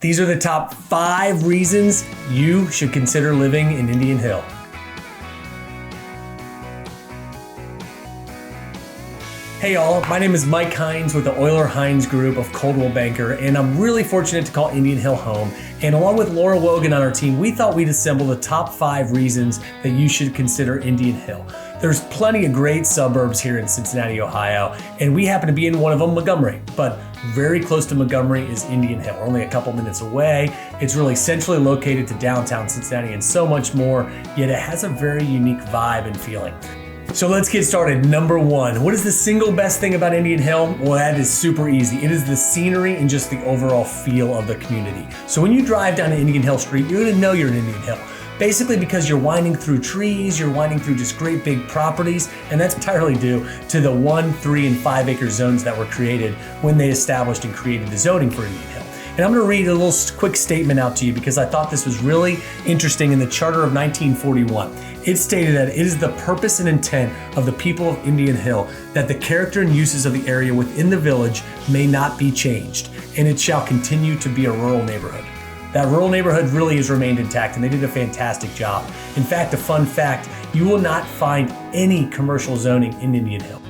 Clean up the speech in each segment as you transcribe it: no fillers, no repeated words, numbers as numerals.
These are the top 5 reasons you should consider living in Indian Hill. Hey y'all, my name is Mike Hines with the Oyler Hines Group of Coldwell Banker, and I'm really fortunate to call Indian Hill home. And along with Laura Wogan on our team, we thought we'd assemble the top 5 reasons that you should consider Indian Hill. There's plenty of great suburbs here in Cincinnati, Ohio, and we happen to be in one of them, Montgomery. But very close to Montgomery is Indian Hill. We're only a couple minutes away. It's really centrally located to downtown Cincinnati and so much more, yet it has a very unique vibe and feeling. So let's get started. Number 1, what is the single best thing about Indian Hill? Well, that is super easy. It is the scenery and just the overall feel of the community. So when you drive down to Indian Hill Street, you're gonna know you're in Indian Hill. Basically because you're winding through trees, you're winding through just great big properties, and that's entirely due to the 1, 3, and 5 acre zones that were created when they established and created the zoning for Indian Hill. And I'm gonna read a little quick statement out to you because I thought this was really interesting in the Charter of 1941. It stated that it is the purpose and intent of the people of Indian Hill that the character and uses of the area within the village may not be changed, and it shall continue to be a rural neighborhood. That rural neighborhood really has remained intact, and they did a fantastic job. In fact, a fun fact, you will not find any commercial zoning in Indian Hill.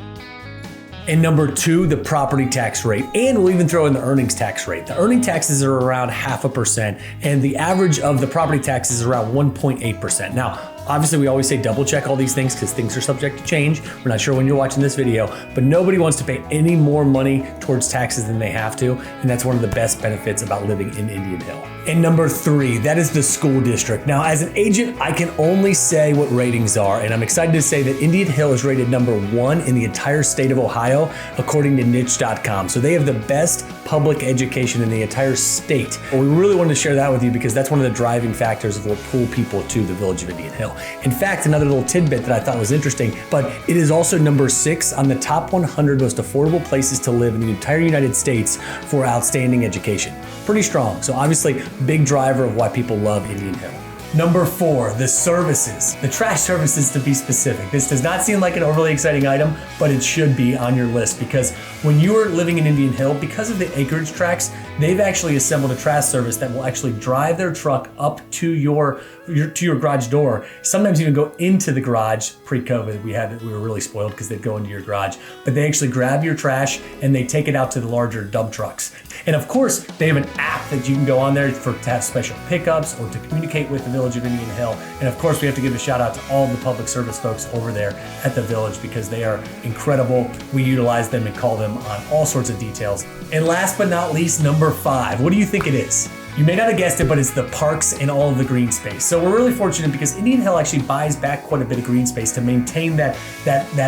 And number 2, the property tax rate. And we'll even throw in the earnings tax rate. The earning taxes are around 0.5%, and the average of the property taxes is around 1.8%. Now, obviously, we always say double check all these things because things are subject to change. We're not sure when you're watching this video, but nobody wants to pay any more money towards taxes than they have to. And that's one of the best benefits about living in Indian Hill. And number 3, that is the school district. Now, as an agent, I can only say what ratings are. And I'm excited to say that Indian Hill is rated number 1 in the entire state of Ohio, according to niche.com. So they have the best public education in the entire state. Well, we really wanted to share that with you because that's one of the driving factors of what pull people to the village of Indian Hill. In fact, another little tidbit that I thought was interesting, but it is also number 6 on the top 100 most affordable places to live in the entire United States for outstanding education. Pretty strong. So obviously, big driver of why people love Indian Hill. Number 4, the services. The trash services, to be specific. This does not seem like an overly exciting item, but it should be on your list because when you are living in Indian Hill, because of the acreage tracts, they've actually assembled a trash service that will actually drive their truck up to your garage door. Sometimes even go into the garage. Pre-COVID, we were really spoiled because they'd go into your garage, but they actually grab your trash and they take it out to the larger dump trucks. And of course, they have an app that you can go on there to have special pickups or to communicate with the village of Indian Hill. And of course, we have to give a shout out to all the public service folks over there at the village because they are incredible. We utilize them and call them on all sorts of details. And last but not least, number 5. What do you think it is? You may not have guessed it, but it's the parks and all of the green space. So we're really fortunate because Indian Hill actually buys back quite a bit of green space to maintain that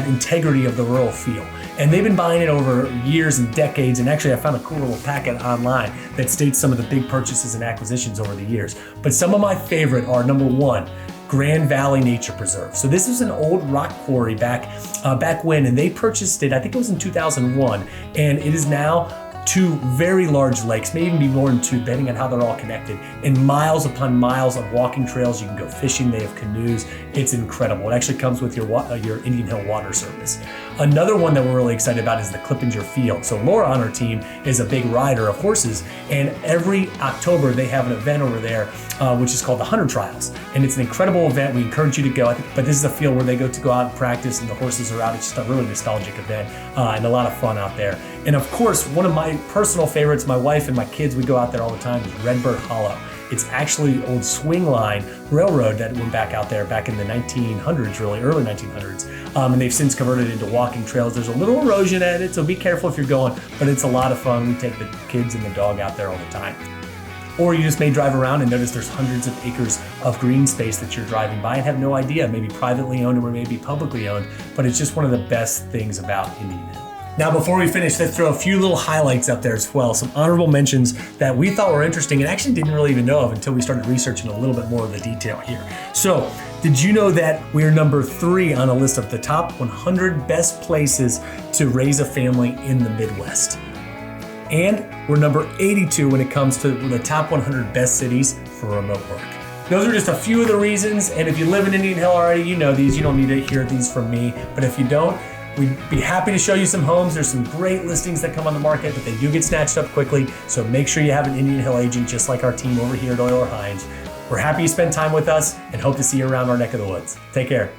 integrity of the rural feel. And they've been buying it over years and decades. And actually, I found a cool little packet online that states some of the big purchases and acquisitions over the years. But some of my favorite are number 1, Grand Valley Nature Preserve. So this was an old rock quarry back when, and they purchased it, I think it was in 2001. And it is now 2 very large lakes, may even be more than 2, depending on how they're all connected, and miles upon miles of walking trails. You can go fishing, they have canoes. It's incredible. It actually comes with your Indian Hill water service. Another one that we're really excited about is the Clippinger Field. So Laura on our team is a big rider of horses, and every October they have an event over there, which is called the Hunter Trials. And it's an incredible event. We encourage you to go. But this is a field where they go out and practice, and the horses are out. It's just a really nostalgic event and a lot of fun out there. And of course, one of my personal favorites, my wife and my kids, we go out there all the time, is Redbird Hollow. It's actually old swing line railroad that went back out there back in the 1900s, really early 1900s. And they've since converted it into walking trails. There's a little erosion at it, so be careful if you're going, but it's a lot of fun. We take the kids and the dog out there all the time. Or you just may drive around and notice there's hundreds of acres of green space that you're driving by and have no idea, maybe privately owned or maybe publicly owned, but it's just one of the best things about Indian Hill. Now, before we finish, let's throw a few little highlights up there as well. Some honorable mentions that we thought were interesting and actually didn't really even know of until we started researching a little bit more of the detail here. So, did you know that we are number 3 on a list of the top 100 best places to raise a family in the Midwest? And we're number 82 when it comes to the top 100 best cities for remote work. Those are just a few of the reasons, and if you live in Indian Hill already, you know these. You don't need to hear these from me, but if you don't, We'd be happy to show you some homes. There's some great listings that come on the market, but they do get snatched up quickly. So make sure you have an Indian Hill agent just like our team over here at Oyler Hines. We're happy you spent time with us and hope to see you around our neck of the woods. Take care.